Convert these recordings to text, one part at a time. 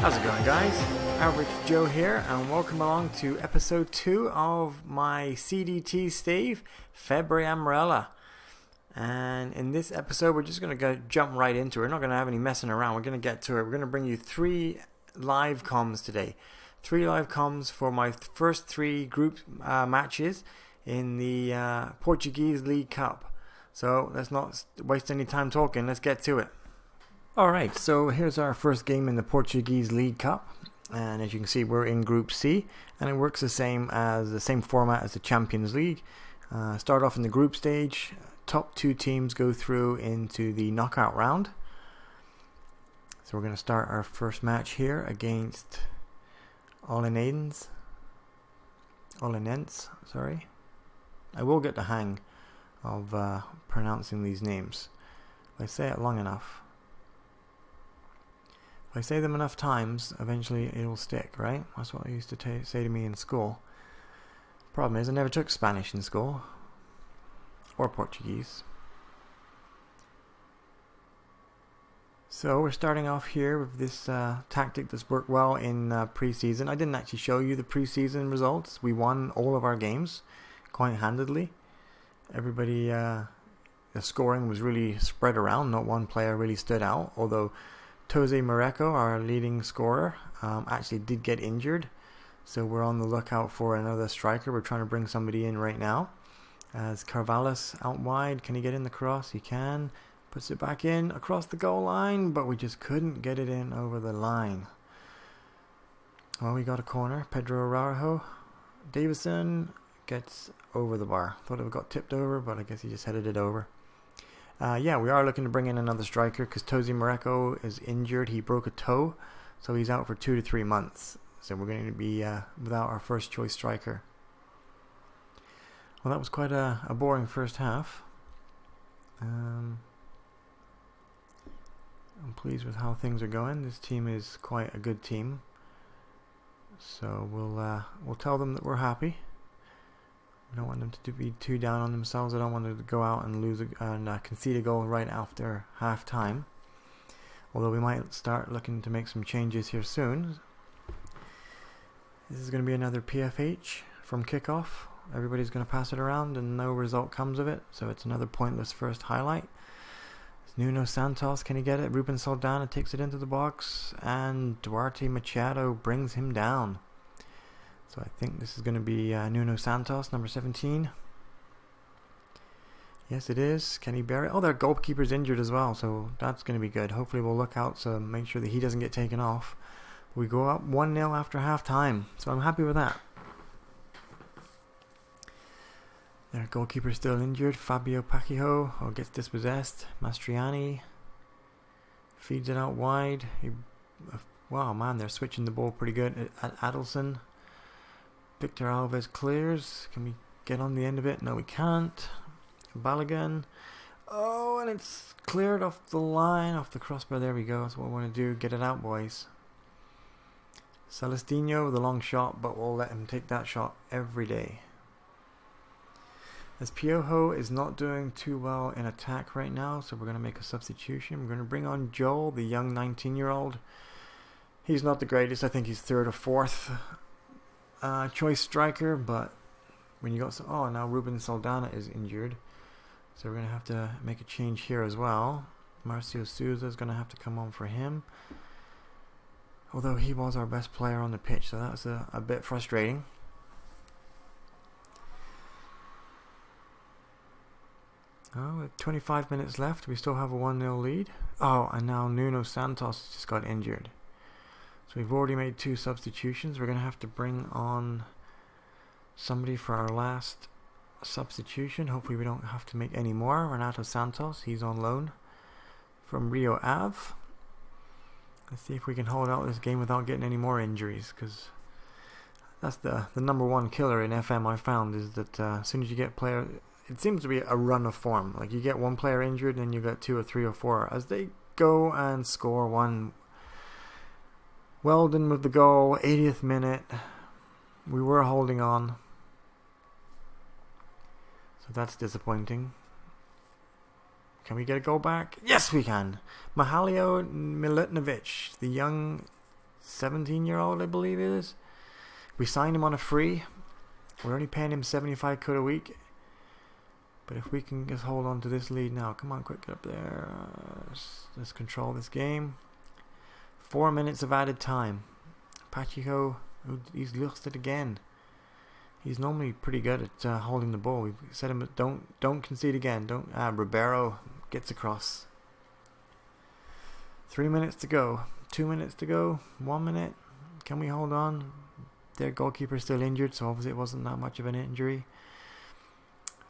How's it going, guys? Average Joe here, and welcome along to episode 2 of my CDT Steve, Febre Amarela. And in this episode, we're just going to jump right into it. We're not going to have any messing around. We're going to get to it. We're going to bring you 3 live comms today. 3 live comms for my first 3 group matches in the Portuguese League Cup. So let's not waste any time talking. Let's get to it. Alright, so here's our first game in the Portuguese League Cup, and as you can see we're in Group C, and it works the same format as the Champions League. Start off in the group stage, top 2 teams go through into the knockout round. So we're going to start our first match here against Olenense. I will get the hang of pronouncing these names. If I say it long enough. If I say them enough times, eventually it'll stick, right? That's what they used to say to me in school. Problem is, I never took Spanish in school. Or Portuguese. So we're starting off here with this tactic that's worked well in pre-season. I didn't actually show you the pre-season results. We won all of our games quite handedly. Everybody, the scoring was really spread around. Not one player really stood out, although Jose Mareco, our leading scorer, actually did get injured, so we're on the lookout for another striker. We're trying to bring somebody in right now. As Carvalhais out wide, can he get in the cross? He can. Puts it back in across the goal line, but we just couldn't get it in over the line. Well, we got a corner. Pedro Araujo. Davison gets over the bar. Thought it got tipped over, but I guess he just headed it over. We are looking to bring in another striker because Jose Mareco is injured. He broke a toe, so he's out for 2 to 3 months. So we're going to be without our first choice striker. Well, that was quite a boring first half. I'm pleased with how things are going. This team is quite a good team. So we'll tell them that we're happy. We don't want them to be too down on themselves. I don't want them to go out and concede a goal right after half time. Although we might start looking to make some changes here soon. This is going to be another PFH from kickoff. Everybody's going to pass it around and no result comes of it. So it's another pointless first highlight. It's Nuno Santos, can he get it? Ruben Saldana takes it into the box. And Duarte Machado brings him down. So I think this is going to be Nuno Santos, number 17. Yes, it is. Can he bear it? Oh, their goalkeeper's injured as well, so that's going to be good. Hopefully we'll look out to make sure that he doesn't get taken off. We go up 1-0 after half time, so I'm happy with that. Their goalkeeper's still injured. Fabio Paquijo gets dispossessed. Mastriani feeds it out wide. Wow, man, they're switching the ball pretty good. Adelson. Victor Alves clears. Can we get on the end of it? No, we can't. Balogun. Oh, and it's cleared off the line, off the crossbar. There we go. That's what we want to do. Get it out, boys. Celestino with a long shot, but we'll let him take that shot every day. As Piojo is not doing too well in attack right now, so we're going to make a substitution. We're going to bring on Joel, the young 19-year-old. He's not the greatest. I think he's 3rd or 4th. Choice striker, but when you got now Ruben Saldana is injured, so we're gonna have to make a change here as well. Marcio Souza is gonna have to come on for him, although he was our best player on the pitch, so that's a bit frustrating. With 25 minutes left, we still have a 1-0 lead. And now Nuno Santos just got injured. So we've already made 2 substitutions. We're going to have to bring on somebody for our last substitution. Hopefully we don't have to make any more. Renato Santos, he's on loan from Rio Ave. Let's see if we can hold out this game without getting any more injuries, because that's the number one killer in FM I found, is that as soon as you get player, it seems to be a run of form. Like you get one player injured and you got 2 or 3 or 4 as they go and score one. Weldon with the goal, 80th minute. We were holding on, so that's disappointing. Can we get a goal back? Yes, we can. Mihailo Milutinovic, the young 17-year-old, I believe it is. We signed him on a free. We're only paying him 75 quid a week. But if we can just hold on to this lead now. Come on, quick, get up there. Let's control this game. 4 minutes of added time. Pacheco, he's lost it again. He's normally pretty good at holding the ball. We've said him, don't concede again. Ribeiro gets across. 3 minutes to go. 2 minutes to go. 1 minute. Can we hold on? Their goalkeeper's still injured, so obviously it wasn't that much of an injury.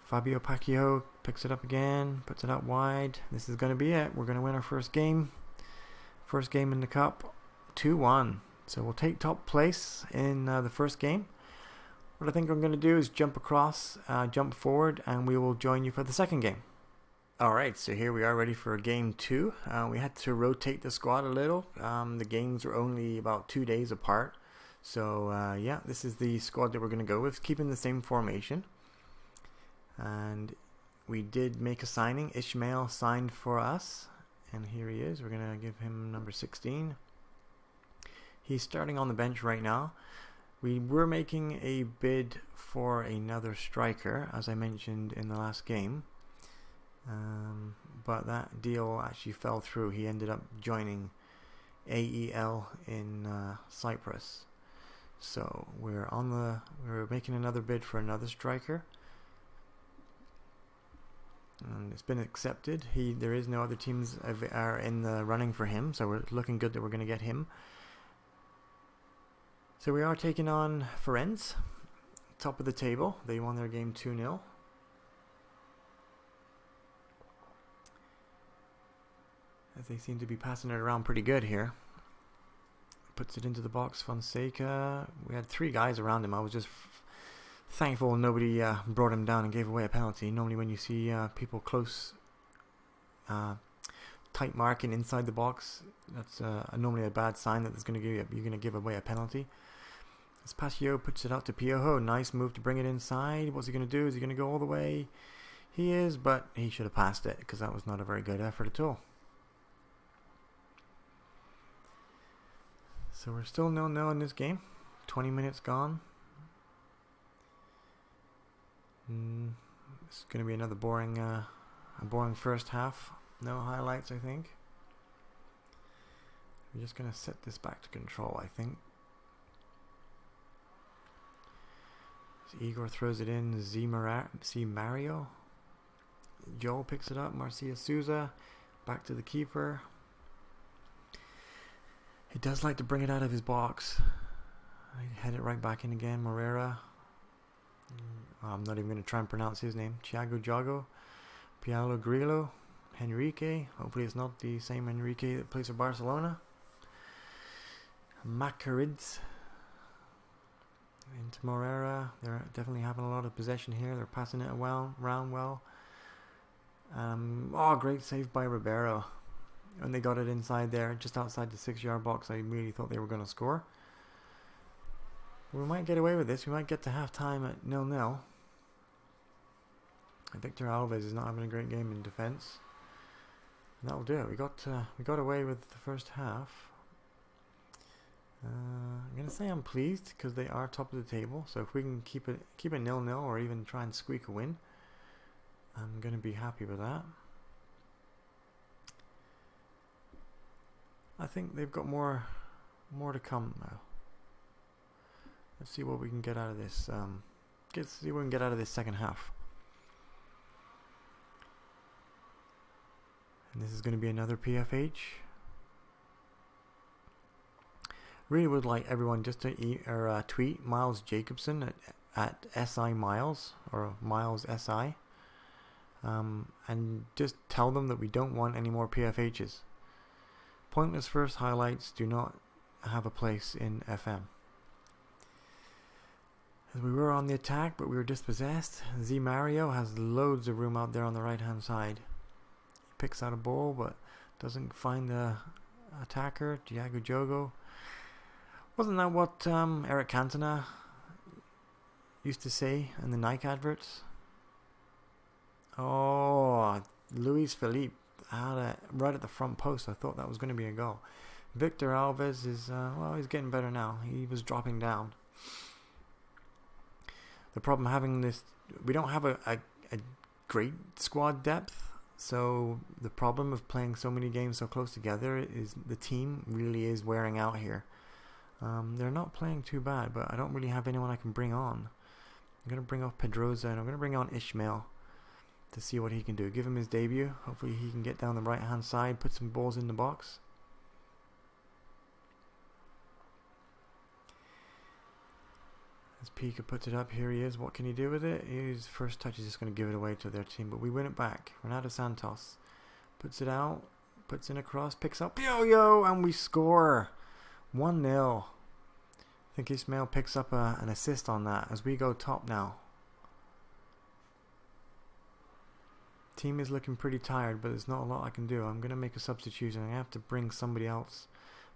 Fabio Pacheco picks it up again, puts it out wide. This is going to be it. We're going to win our first game. First game in the cup. 2-1. So we'll take top place in the first game. What I think I'm going to do is jump across, jump forward, and we will join you for the second game. Alright, so here we are ready for game 2. We had to rotate the squad a little. The games are only about 2 days apart. So yeah, this is the squad that we're going to go with, keeping the same formation. And we did make a signing. Ishmael signed for us. And here he is. We're going to give him number 16. He's starting on the bench right now. We were making a bid for another striker, as I mentioned in the last game. But that deal actually fell through. He ended up joining AEL in Cyprus. So we're making another bid for another striker. And it's been accepted. There is no other teams are in the running for him, so we're looking good that we're going to get him. So we are taking on Firenze, top of the table. They won their game 2-0. As they seem to be passing it around pretty good here. Puts it into the box. Fonseca. We had 3 guys around him. I was just thankful nobody brought him down and gave away a penalty. Normally when you see people close, tight marking inside the box, that's normally a bad sign that you're going to give away a penalty. Pacheco puts it out to Piojo. Nice move to bring it inside. What's he going to do? Is he going to go all the way? He is, but he should have passed it because that was not a very good effort at all. So we're still 0-0 in this game. 20 minutes gone. It's going to be another boring first half. No highlights, I think. We're just going to set this back to control, I think. So Igor throws it in. Z Mario. Joel picks it up. Marcia Souza. Back to the keeper. He does like to bring it out of his box. I head it right back in again. Morera. I'm not even going to try and pronounce his name. Thiago Jago. Pialo Grillo. Henrique. Hopefully it's not the same Henrique that plays for Barcelona. Macarids. Into Morera. They're definitely having a lot of possession here. They're passing it around well. Great save by Ribeiro. And they got it inside there, just outside the 6-yard box. I really thought they were going to score. We might get away with this. We might get to half-time at 0-0. Victor Alves is not having a great game in defence. That'll do it. We got away with the first half. I'm going to say I'm pleased because they are top of the table. So if we can keep it 0-0 or even try and squeak a win, I'm going to be happy with that. I think they've got more to come now. Let's see what we can get out of this. Let's see what we can get out of this second half. And this is going to be another PFH. Really would like everyone just to tweet Miles Jacobson at SI Miles or Miles SI, and just tell them that we don't want any more PFHs. Pointless first highlights do not have a place in FM. As we were on the attack, but we were dispossessed. Z Mario has loads of room out there on the right hand side. He picks out a ball but doesn't find the attacker. Thiago Jogo. Wasn't that what Eric Cantona used to say in the Nike adverts? Oh, Luis Felipe had it right at the front post. I thought that was going to be a goal. Victor Alves is, well, he's getting better now. He was dropping down. The problem having this, we don't have a great squad depth. So the problem of playing so many games so close together is the team really is wearing out here. They're not playing too bad, but I don't really have anyone I can bring on. I'm going to bring off Pedroza and I'm going to bring on Ishmael to see what he can do. Give him his debut. Hopefully he can get down the right hand side, put some balls in the box. As Pika puts it up, here he is. What can he do with it? His first touch is just going to give it away to their team, but we win it back. Renato Santos puts it out, puts in a cross, picks up Yo-Yo, and we score 1-0. I think Ismail picks up an assist on that as we go top now. Team is looking pretty tired, but there's not a lot I can do. I'm going to make a substitution. I'm going to have to bring somebody else.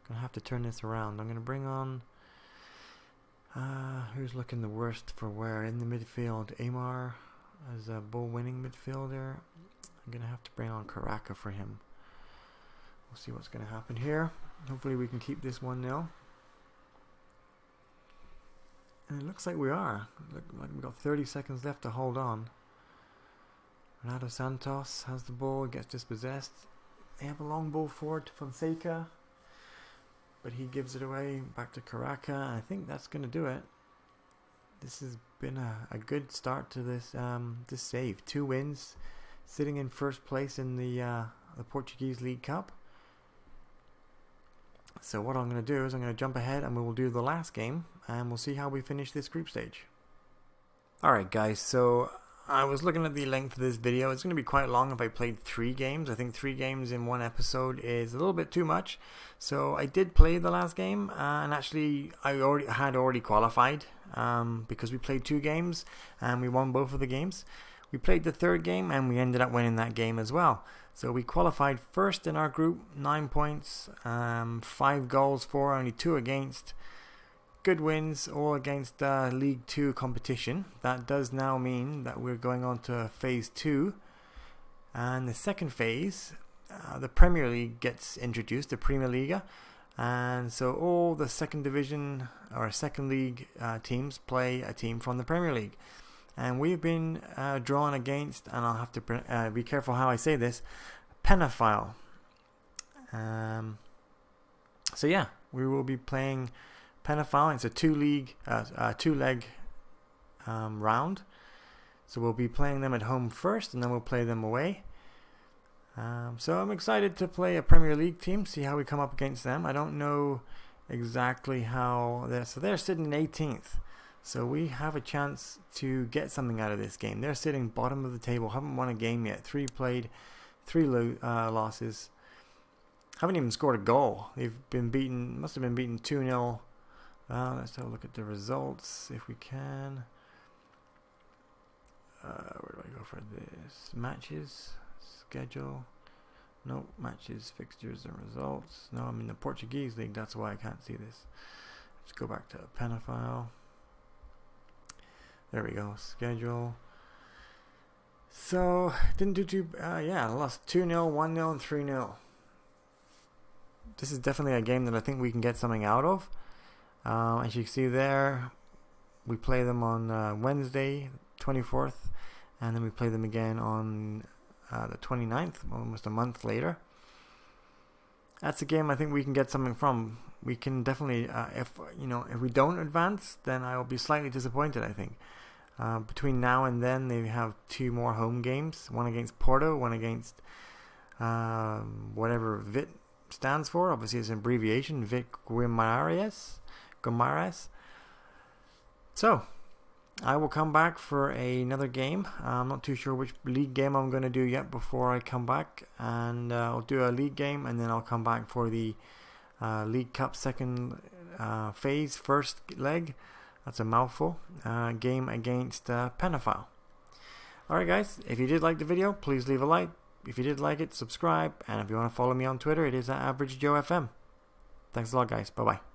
I'm going to have to turn this around. I'm going to bring on... who's looking the worst for where? In the midfield, Amar as a ball-winning midfielder. I'm going to have to bring on Karaka for him. We'll see what's going to happen here. Hopefully we can keep this 1-0. And it looks like we are. Look like we've got 30 seconds left to hold on. Renato Santos has the ball, gets dispossessed. They have a long ball forward to Fonseca, but he gives it away back to Karaka, and I think that's going to do it. This has been a good start to this this save. 2 wins, sitting in first place in the Portuguese League Cup. So what I'm going to do is I'm going to jump ahead and we will do the last game, and we'll see how we finish this group stage. Alright guys, so I was looking at the length of this video. It's going to be quite long if I played 3 games. I think 3 games in one episode is a little bit too much. So I did play the last game, and actually I had already qualified because we played 2 games and we won both of the games. We played the 3rd game and we ended up winning that game as well. So we qualified first in our group, 9 points, 5 goals for, only 2 against. Good wins, all against League 2 competition. That does now mean that we're going on to Phase 2. And the second phase, the Premier League gets introduced, the Prima Liga. And so all the second division or second league teams play a team from the Premier League. And we've been drawn against, and I'll have to be careful how I say this, Penafiel. So yeah, we will be playing Penafiel. It's a 2-leg round. So we'll be playing them at home first, and then we'll play them away. So I'm excited to play a Premier League team, see how we come up against them. I don't know exactly how they're sitting 18th. So we have a chance to get something out of this game. They're sitting bottom of the table, haven't won a game yet. 3 played, 3 losses. Haven't even scored a goal. They've been beaten, must have been beaten 2-0. Let's have a look at the results if we can. Where do I go for this? Matches, schedule. Nope, matches, fixtures, and results. No, I'm in the Portuguese League, that's why I can't see this. Let's go back to Penafiel. There we go, schedule. So, didn't do too, yeah, I lost 2-0, 1-0, and 3-0. This is definitely a game that I think we can get something out of. As you can see there, we play them on Wednesday, 24th, and then we play them again on the 29th, almost a month later. That's a game I think we can get something from. We can definitely, if we don't advance, then I will be slightly disappointed, I think. Between now and then, they have 2 more home games, one against Porto, one against whatever VIT stands for. Obviously, it's an abbreviation, VIT Guimarães. So, I will come back for another game. I'm not too sure which league game I'm going to do yet before I come back. And I'll do a league game, and then I'll come back for the League Cup second phase, first leg. That's a mouthful. Game against Penafiel. Alright guys, if you did like the video, please leave a like. If you did like it, subscribe. And if you want to follow me on Twitter, it is at AverageJoeFM. Thanks a lot guys. Bye bye.